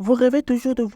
Vous rêvez toujours de...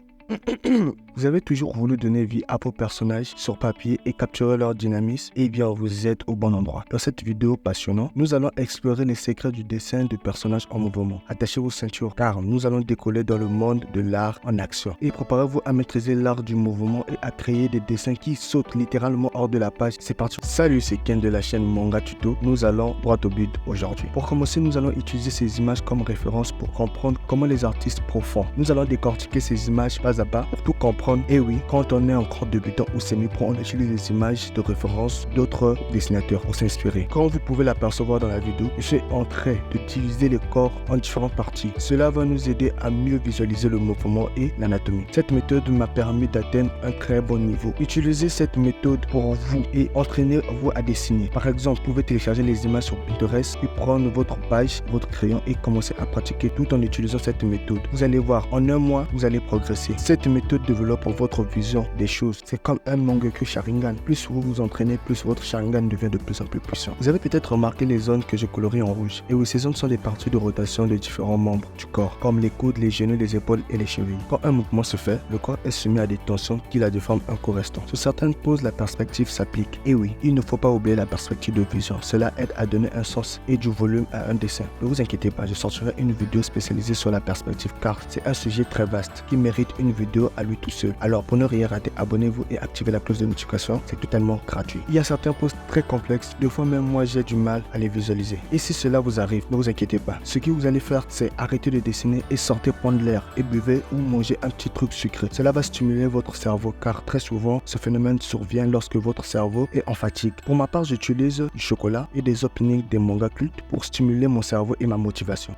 Vous avez toujours voulu donner vie à vos personnages sur papier et capturer leur dynamisme? Eh bien, vous êtes au bon endroit. Dans cette vidéo passionnante, nous allons explorer les secrets du dessin de personnages en mouvement. Attachez vos ceintures car nous allons décoller dans le monde de l'art en action. Et préparez-vous à maîtriser l'art du mouvement et à créer des dessins qui sautent littéralement hors de la page. C'est parti. Salut, c'est Ken de la chaîne Manga Tuto. Nous allons droit au but aujourd'hui. Pour commencer, nous allons utiliser ces images comme référence pour comprendre comment les artistes profonds. Nous allons décortiquer ces images pas à pas pour tout comprendre. Et oui, quand on est encore débutant ou semi-pro, on utilise les images de référence d'autres dessinateurs pour s'inspirer. Comme vous pouvez l'apercevoir dans la vidéo, je suis en train de diviser le corps en différentes parties. Cela va nous aider à mieux visualiser le mouvement et l'anatomie. Cette méthode m'a permis d'atteindre un très bon niveau. Utilisez cette méthode pour vous et entraînez-vous à dessiner. Par exemple, vous pouvez télécharger les images sur Pinterest, puis prendre votre page, votre crayon et commencer à pratiquer tout en utilisant cette méthode. Vous allez voir, en un mois, vous allez progresser. Cette méthode développe votre vision des choses. C'est comme un Mangekyou Sharingan. Plus vous vous entraînez, plus votre Sharingan devient de plus en plus puissant. Vous avez peut-être remarqué les zones que j'ai colorées en rouge. Et oui, ces zones sont des parties de rotation de différents membres du corps, comme les coudes, les genoux, les épaules et les chevilles. Quand un mouvement se fait, le corps est soumis à des tensions qui la déforment un coup restant. Sur certaines poses, la perspective s'applique. Et oui, il ne faut pas oublier la perspective de vision. Cela aide à donner un sens et du volume à un dessin. Ne vous inquiétez pas, je sortirai une vidéo spécialisée sur la perspective car c'est un sujet très vaste qui mérite une vidéo à lui tout seul. Alors pour ne rien rater, abonnez-vous et activez la cloche de notification, c'est totalement gratuit. Il y a certains postes très complexes, des fois même moi j'ai du mal à les visualiser. Et si cela vous arrive, ne vous inquiétez pas. Ce que vous allez faire, c'est arrêter de dessiner et sortir prendre l'air et buvez ou mangez un petit truc sucré. Cela va stimuler votre cerveau car très souvent ce phénomène survient lorsque votre cerveau est en fatigue. Pour ma part, j'utilise du chocolat et des openings des mangas cultes pour stimuler mon cerveau et ma motivation.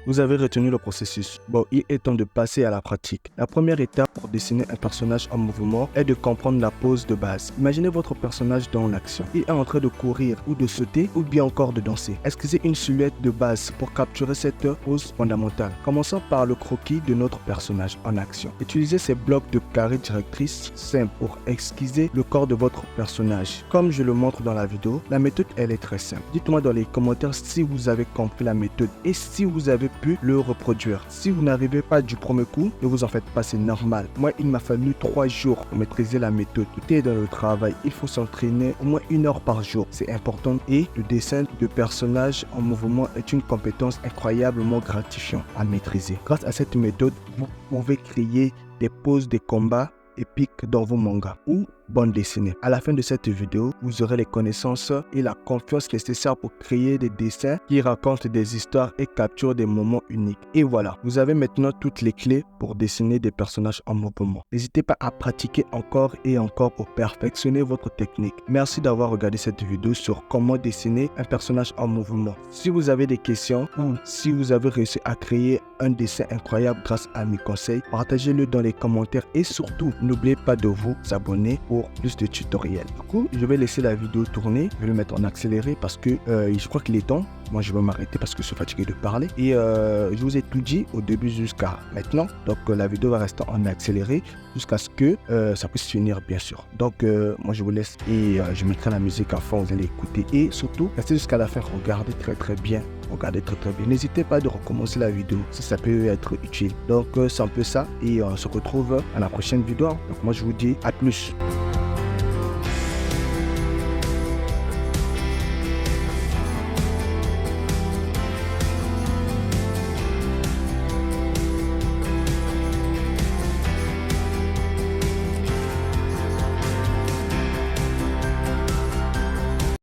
Vous avez retenu le processus. Bon, il est temps de passer à la pratique. La première étape pour dessiner un personnage en mouvement est de comprendre la pose de base. Imaginez votre personnage dans l'action. Il est en train de courir ou de sauter ou bien encore de danser. Esquissez une silhouette de base pour capturer cette pose fondamentale. Commençons par le croquis de notre personnage en action. Utilisez ces blocs de carrés directrices simples pour esquisser le corps de votre personnage. Comme je le montre dans la vidéo, la méthode elle est très simple. Dites-moi dans les commentaires si vous avez compris la méthode et si vous avez pu le reproduire. Si vous n'arrivez pas du premier coup, ne vous en faites pas, c'est normal. Moi, il m'a fallu 3 jours pour maîtriser la méthode. Tout est dans le travail. Il faut s'entraîner au moins 1 heure par jour. C'est important et le dessin de personnages en mouvement est une compétence incroyablement gratifiante à maîtriser. Grâce à cette méthode, vous pouvez créer des poses de combat épiques dans vos mangas ou bande dessinée. À la fin de cette vidéo, vous aurez les connaissances et la confiance nécessaires pour créer des dessins qui racontent des histoires et capturent des moments uniques. Et voilà, vous avez maintenant toutes les clés pour dessiner des personnages en mouvement. N'hésitez pas à pratiquer encore et encore pour perfectionner votre technique. Merci d'avoir regardé cette vidéo sur comment dessiner un personnage en mouvement. Si vous avez des questions ou si vous avez réussi à créer un dessin incroyable grâce à mes conseils, partagez-le dans les commentaires et surtout, n'oubliez pas de vous abonner pour plus de tutoriels. Du coup, je vais laisser la vidéo tourner. Je vais le mettre en accéléré parce que je crois qu'il est temps. Moi, je vais m'arrêter parce que je suis fatigué de parler. Et je vous ai tout dit au début jusqu'à maintenant. Donc, la vidéo va rester en accéléré jusqu'à ce que ça puisse finir, bien sûr. Donc, moi, je vous laisse et je mettrai la musique à fond. Vous allez écouter. Et surtout, restez jusqu'à la fin. Regardez très bien. Regardez très bien. N'hésitez pas de recommencer la vidéo si ça peut être utile. Donc, c'est un peu ça. Et on se retrouve à la prochaine vidéo. Donc, moi, je vous dis à plus.